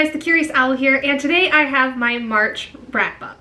guys, The Curious Owl here, and today I have my March wrap-up.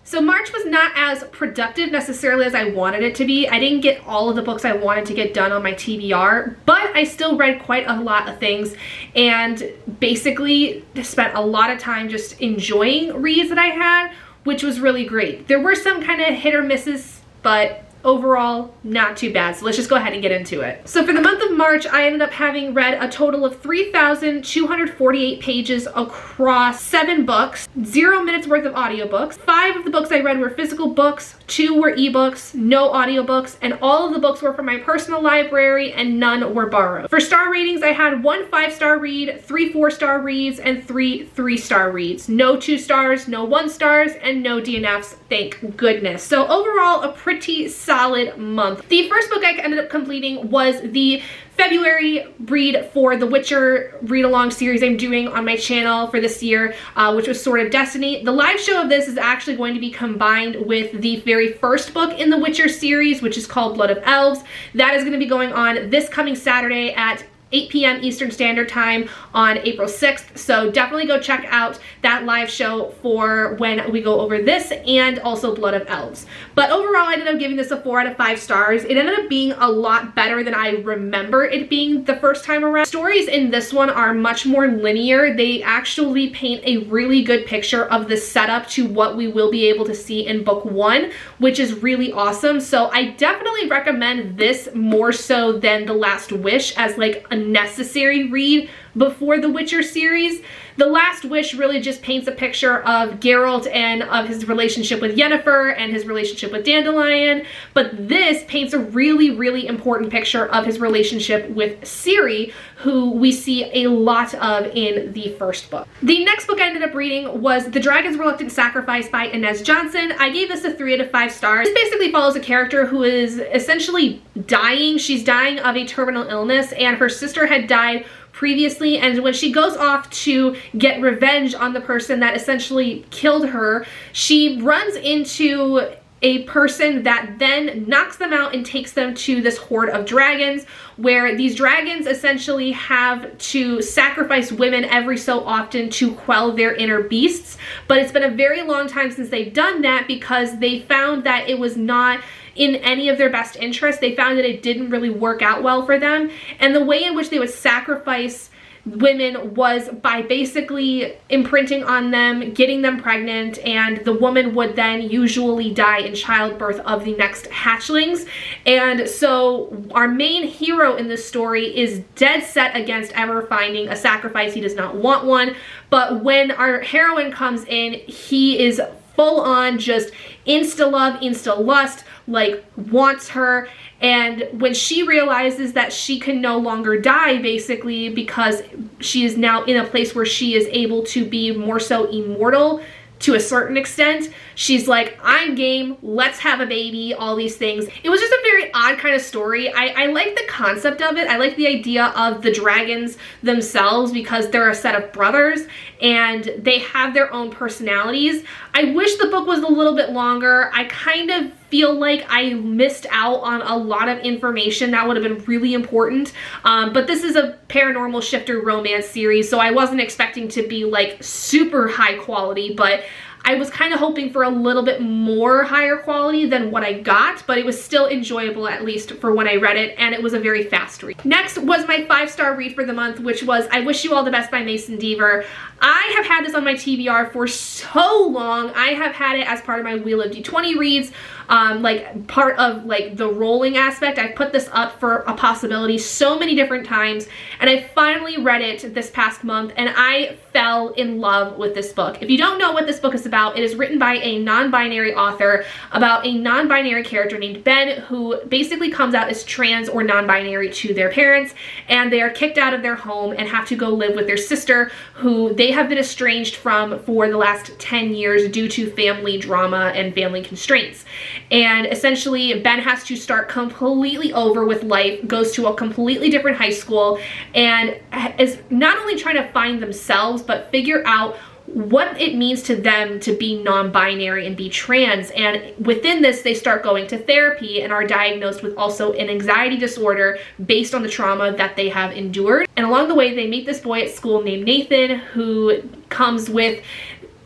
So March was not as productive necessarily as I wanted it to be. I didn't get all of the books I wanted to get done on my TBR, but I still read quite a lot of things and basically spent a lot of time just enjoying reads that I had, which was really great. There were some kind of hit or misses, but overall, not too bad. So let's just go ahead and get into it. So for the month of March, I ended up having read a total of 3,248 pages across 7 books, 0 minutes worth of audiobooks. 5 of the books I read were physical books, 2 were ebooks, no audiobooks, and all of the books were from my personal library and none were borrowed. For star ratings, I had 1 5-star read, 3 4-star reads, and 3 3-star reads. No 2 stars, no 1 stars, and no DNFs, thank goodness. So overall, a pretty solid month. The first book I ended up completing was the February read for the Witcher read-along series I'm doing on my channel for this year, which was Sword of Destiny. The live show of this is actually going to be combined with the very first book in the Witcher series, which is called Blood of Elves. That is going to be going on this coming Saturday at 8 p.m. Eastern Standard Time on April 6th. So definitely go check out that live show for when we go over this and also Blood of Elves. But overall, I ended up giving this a 4 out of 5 stars. It ended up being a lot better than I remember it being the first time around. Stories in this one are much more linear. They actually paint a really good picture of the setup to what we will be able to see in book 1, which is really awesome. So I definitely recommend this more so than The Last Wish as like a necessary read before the Witcher series. The Last Wish really just paints a picture of Geralt and of his relationship with Yennefer and his relationship with Dandelion, but this paints a really, really important picture of his relationship with Ciri, who we see a lot of in the first book. The next book I ended up reading was The Dragon's Reluctant Sacrifice by Inez Johnson. I gave this a 3 out of 5 stars. This basically follows a character who is essentially dying. She's dying of a terminal illness, and her sister had died previously, and when she goes off to get revenge on the person that essentially killed her, she runs into a person that then knocks them out and takes them to this horde of dragons, where these dragons essentially have to sacrifice women every so often to quell their inner beasts. But it's been a very long time since they've done that because they found that it was not in any of their best interest. They found that it didn't really work out well for them. And the way in which they would sacrifice women was by basically imprinting on them, getting them pregnant, and the woman would then usually die in childbirth of the next hatchlings. And so our main hero in this story is dead set against ever finding a sacrifice. He does not want one. But when our heroine comes in, he is full on just insta-love, insta-lust, like wants her. And when she realizes that she can no longer die, basically because she is now in a place where she is able to be more so immortal to a certain extent, she's like, I'm game, let's have a baby, all these things. It was just a very odd kind of story. I like the concept of it. I like the idea of the dragons themselves because they're a set of brothers and they have their own personalities. I wish the book was a little bit longer. I kind of feel like I missed out on a lot of information that would have been really important. But this is a paranormal shifter romance series, so I wasn't expecting to be like super high quality, but I was kind of hoping for a little bit more higher quality than what I got, but it was still enjoyable, at least for when I read it, and it was a very fast read. Next was my 5-star read for the month, which was I Wish You All the Best by Mason Deaver. I have had this on my TBR for so long. I have had it as part of my Wheel of D20 reads, like part of like the rolling aspect. I've put this up for a possibility so many different times, and I finally read it this past month, and I fell in love with this book. If you don't know what this book is about, about. It is written by a non-binary author about a non-binary character named Ben, who basically comes out as trans or non-binary to their parents, and they are kicked out of their home and have to go live with their sister, who they have been estranged from for the last 10 years due to family drama and family constraints. And essentially, Ben has to start completely over with life, goes to a completely different high school, and is not only trying to find themselves, but figure out what it means to them to be non-binary and be trans. And within this, they start going to therapy and are diagnosed with also an anxiety disorder based on the trauma that they have endured. And along the way, they meet this boy at school named Nathan, who comes with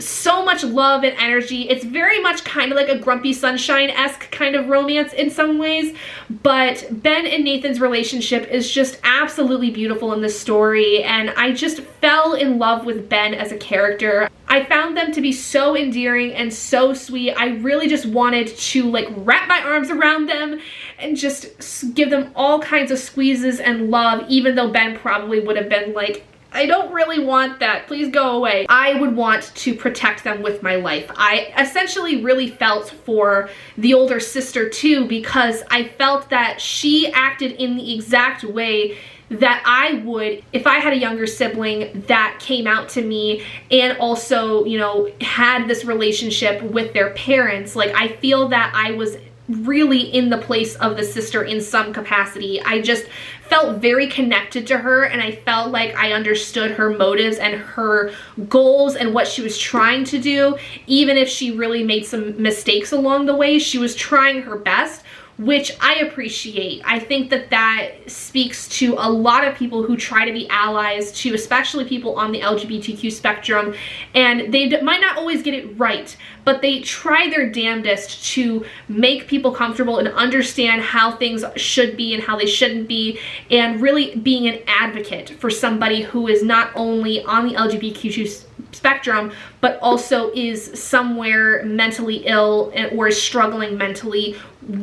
so much love and energy. It's very much kind of like a Grumpy Sunshine-esque kind of romance in some ways, but Ben and Nathan's relationship is just absolutely beautiful in this story, and I just fell in love with Ben as a character. I found them to be so endearing and so sweet. I really just wanted to like wrap my arms around them and just give them all kinds of squeezes and love, even though Ben probably would have been like, I don't really want that, please go away. I would want to protect them with my life. I essentially really felt for the older sister too, because I felt that she acted in the exact way that I would if I had a younger sibling that came out to me and also, you know, had this relationship with their parents. Like, I feel that I was really in the place of the sister in some capacity. I just felt very connected to her, and I felt like I understood her motives and her goals and what she was trying to do. Even if she really made some mistakes along the way, she was trying her best, which I appreciate. I think that that speaks to a lot of people who try to be allies to especially people on the LGBTQ spectrum, and they might not always get it right, but they try their damnedest to make people comfortable and understand how things should be and how they shouldn't be, and really being an advocate for somebody who is not only on the LGBTQ spectrum, but also is somewhere mentally ill or is struggling mentally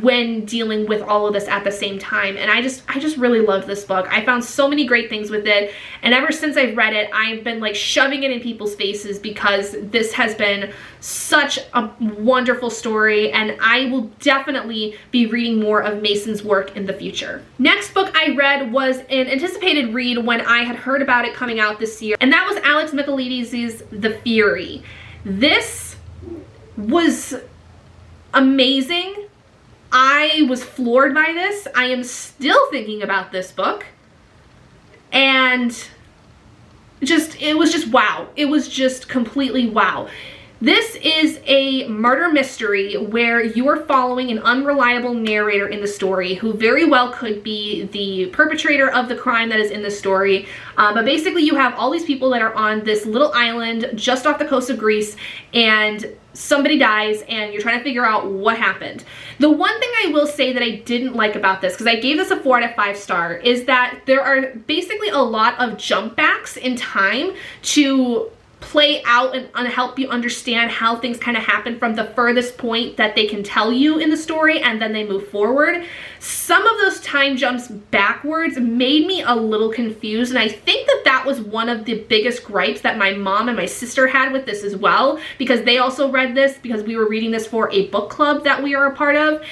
when dealing with all of this at the same time. And I just really loved this book. I found so many great things with it, and ever since I've read it, I've been like shoving it in people's faces because this has been such a wonderful story, and I will definitely be reading more of Mason's work in the future. Next book I read was an anticipated read when I had heard about it coming out this year, and that was Alex Michaelides' The Fury. This was amazing. I was floored by this. I am still thinking about this book, and it was just wow. It was just completely wow. This is a murder mystery where you are following an unreliable narrator in the story who very well could be the perpetrator of the crime that is in the story. But basically you have all these people that are on this little island just off the coast of Greece, and somebody dies and you're trying to figure out what happened. The one thing I will say that I didn't like about this, because I gave this a 4 out of 5 star, is that there are basically a lot of jump backs in time to play out and help you understand how things kind of happen from the furthest point that they can tell you in the story, and then they move forward. Some of those time jumps backwards made me a little confused, and I think that that was one of the biggest gripes that my mom and my sister had with this as well, because they also read this because we were reading this for a book club that we are a part of.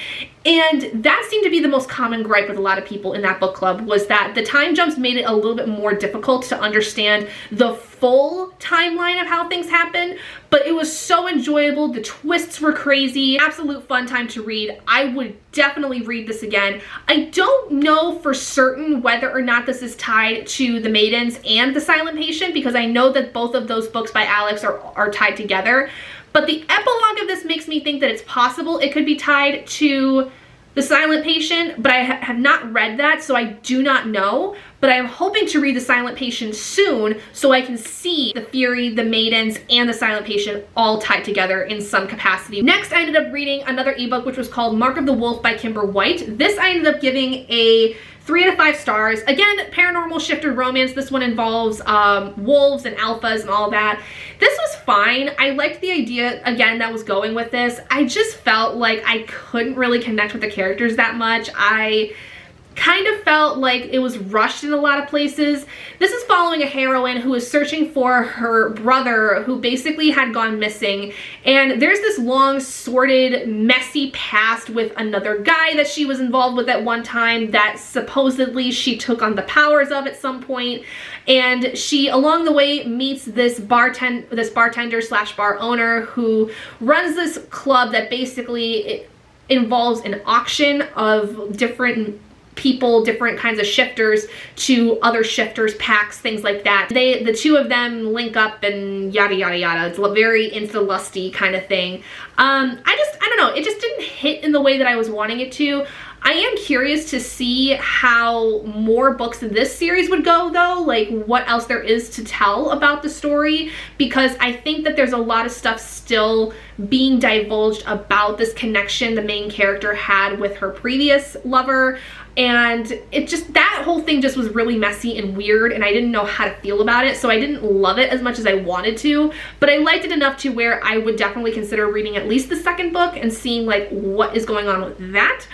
And that seemed to be the most common gripe with a lot of people in that book club, was that the time jumps made it a little bit more difficult to understand the full timeline of how things happen. But it was so enjoyable. The twists were crazy. Absolute fun time to read. I would definitely read this again. I don't know for certain whether or not this is tied to The Maidens and The Silent Patient, because I know that both of those books by Alex are tied together. But the epilogue of this makes me think that it's possible it could be tied to The Silent Patient, but I have not read that, so I do not know. But I am hoping to read The Silent Patient soon so I can see The Fury, The Maidens, and The Silent Patient all tied together in some capacity. Next, I ended up reading another ebook, which was called Mark of the Wolf by Kimber White. This I ended up giving a 3 out of 5 stars. Again, paranormal shifted romance. This one involves wolves and alphas and all that. This was fine. I liked the idea, again, that was going with this. I just felt like I couldn't really connect with the characters that much. kind of felt like it was rushed in a lot of places. This is following a heroine who is searching for her brother who basically had gone missing, and there's this long, sordid, messy past with another guy that she was involved with at one time that supposedly she took on the powers of at some point, and she along the way meets this bartender slash bar owner who runs this club that basically involves an auction of different people, different kinds of shifters to other shifters, packs, things like that. The two of them link up and yada yada yada. It's a very insta-lusty kind of thing. I don't know, it just didn't hit in the way that I was wanting it to. I am curious to see how more books in this series would go though, like what else there is to tell about the story, because I think that there's a lot of stuff still being divulged about this connection the main character had with her previous lover, and it just, that whole thing just was really messy and weird, and I didn't know how to feel about it, so I didn't love it as much as I wanted to, but I liked it enough to where I would definitely consider reading at least the second book and seeing like what is going on with that.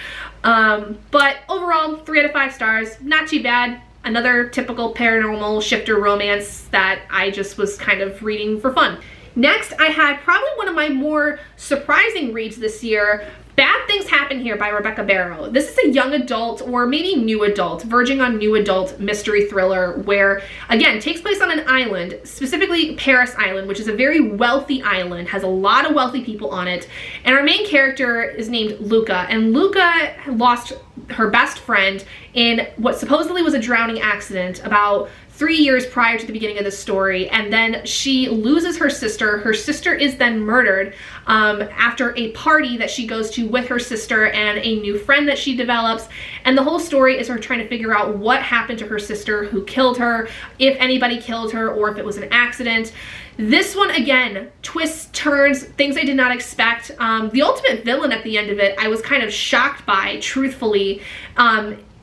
But overall, 3 out of 5 stars, not too bad. Another typical paranormal shifter romance that I just was kind of reading for fun. Next, I had probably one of my more surprising reads this year, Bad Things Happen Here by Rebecca Barrow. This is a young adult, or maybe new adult, verging on new adult mystery thriller where, again, takes place on an island, specifically Paris Island, which is a very wealthy island, has a lot of wealthy people on it, and our main character is named Luca, and Luca lost her best friend in what supposedly was a drowning accident about 3 years prior to the beginning of the story, and then she loses her sister. Her sister is then murdered after a party that she goes to with her sister and a new friend that she develops, and the whole story is her trying to figure out what happened to her sister, who killed her, if anybody killed her, or if it was an accident. This one, again, twists, turns, things I did not expect. The ultimate villain at the end of it, I was kind of shocked by, truthfully,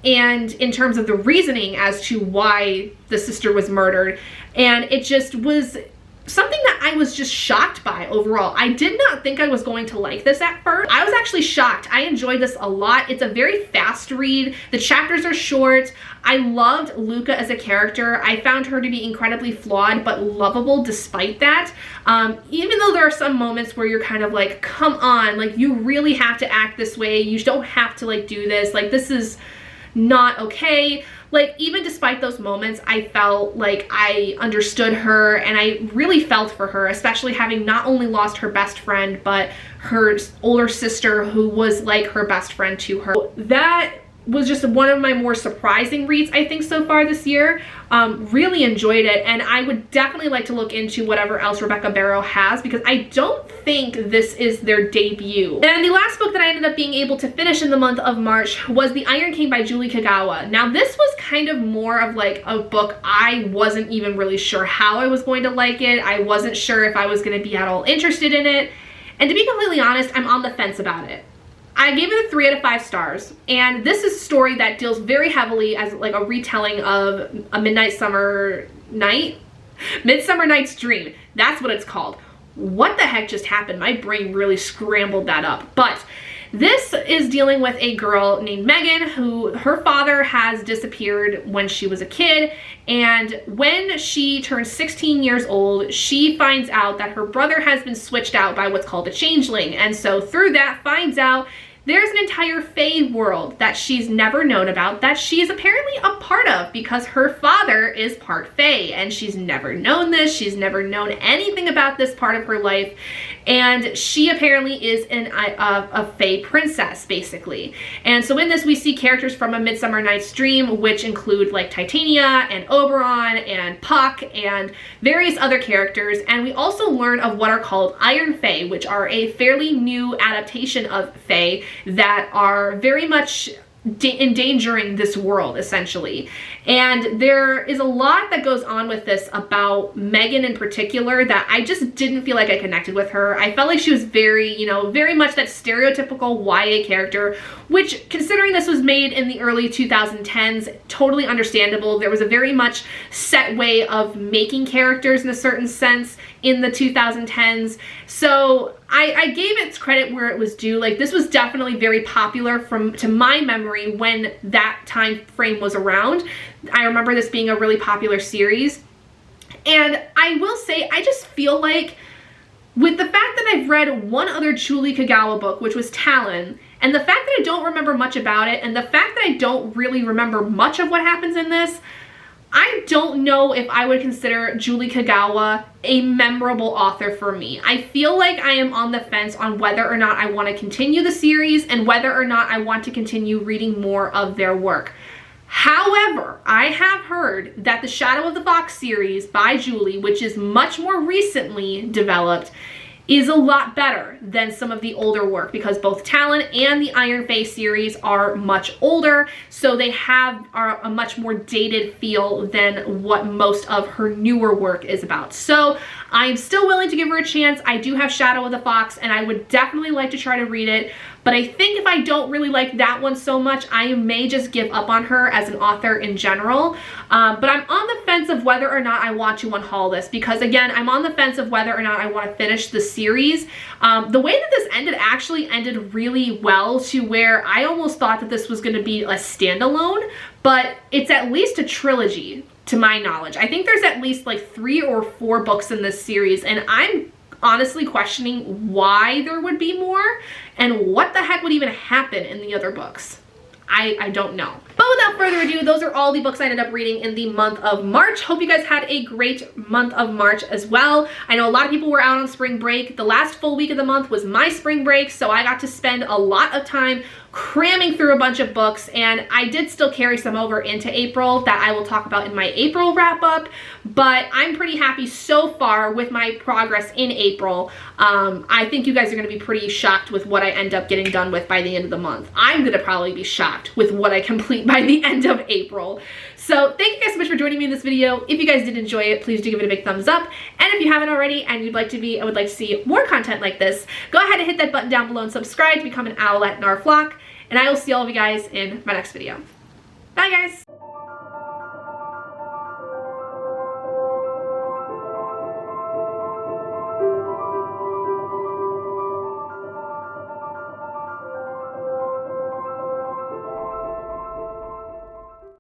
and in terms of the reasoning as to why the sister was murdered. And it just was something that I was just shocked by overall. I did not think I was going to like this at first. I was actually shocked. I enjoyed this a lot. It's a very fast read. The chapters are short. I loved Luca as a character. I found her to be incredibly flawed but lovable despite that. Even though there are some moments where you're kind of like, come on, like you really have to act this way. You don't have to like do this. Like this is not okay. Like even despite those moments, I felt like I understood her and I really felt for her, especially having not only lost her best friend, but her older sister who was like her best friend to her. That was just one of my more surprising reads, I think, so far this year. Really enjoyed it, and I would definitely like to look into whatever else Rebecca Barrow has, because I don't think this is their debut. And the last book that I ended up being able to finish in the month of March was The Iron King by Julie Kagawa. Now this was kind of more of like a book I wasn't even really sure how I was going to like it. I wasn't sure if I was going to be at all interested in it, and to be completely honest, I'm on the fence about it. I gave it a 3 out of 5 stars, and this is a story that deals very heavily as like a retelling of A Midsummer Night's Dream. That's what it's called. What the heck just happened? My brain really scrambled that up. But this is dealing with a girl named Megan who her father has disappeared when she was a kid, and when she turns 16 years old, she finds out that her brother has been switched out by what's called a changeling, and so through that finds out there's an entire Fae world that she's never known about that she's apparently a part of because her father is part Fae, and she's never known this. She's never known anything about this part of her life, and she apparently is a Fae princess, basically. And so in this we see characters from A Midsummer Night's Dream, which include like Titania and Oberon and Puck and various other characters, and we also learn of what are called Iron Fae, which are a fairly new adaptation of Fae that are very much endangering this world, essentially. And there is a lot that goes on with this about Megan in particular that I just didn't feel like I connected with her. I felt like she was very, you know, very much that stereotypical YA character, which, considering this was made in the early 2010s, totally understandable. There was a very much set way of making characters in a certain sense in the 2010s. So I gave its credit where it was due. Like, this was definitely very popular to my memory when that time frame was around. I remember this being a really popular series. And I will say, I just feel like with the fact that I've read one other Julie Kagawa book, which was Talon, and the fact that I don't remember much about it, and the fact that I don't really remember much of what happens in this, I don't know if I would consider Julie Kagawa a memorable author for me. I feel like I am on the fence on whether or not I want to continue the series and whether or not I want to continue reading more of their work. However, I have heard that the Shadow of the Fox series by Julie, which is much more recently developed, is a lot better than some of the older work, because both Talon and the Iron Face series are much older, so they are a much more dated feel than what most of her newer work is about. So I'm still willing to give her a chance. I do have Shadow of the Fox, and I would definitely like to try to read it, but I think if I don't really like that one so much, I may just give up on her as an author in general. But I'm on the fence of whether or not I want to unhaul this, because again, I'm on the fence of whether or not I want to finish the series. The way that this ended actually ended really well, to where I almost thought that this was going to be a standalone, but it's at least a trilogy to my knowledge. I think there's at least like 3 or 4 books in this series, and I'm honestly questioning why there would be more and what the heck would even happen in the other books. I don't know. But without further ado, those are all the books I ended up reading in the month of March. Hope you guys had a great month of March as well. I know a lot of people were out on spring break. The last full week of the month was my spring break, so I got to spend a lot of time cramming through a bunch of books, and I did still carry some over into April that I will talk about in my April wrap up, but I'm pretty happy so far with my progress in April. I think you guys are going to be pretty shocked with what I end up getting done with by the end of the month. I'm going to probably be shocked with what I complete by the end of April. So thank you guys so much for joining me in this video. If you guys did enjoy it, please do give it a big thumbs up. And if you haven't already and you'd like to be, I would like to see more content like this, go ahead and hit that button down below and subscribe to become an Owlette in our flock. And I will see all of you guys in my next video. Bye guys!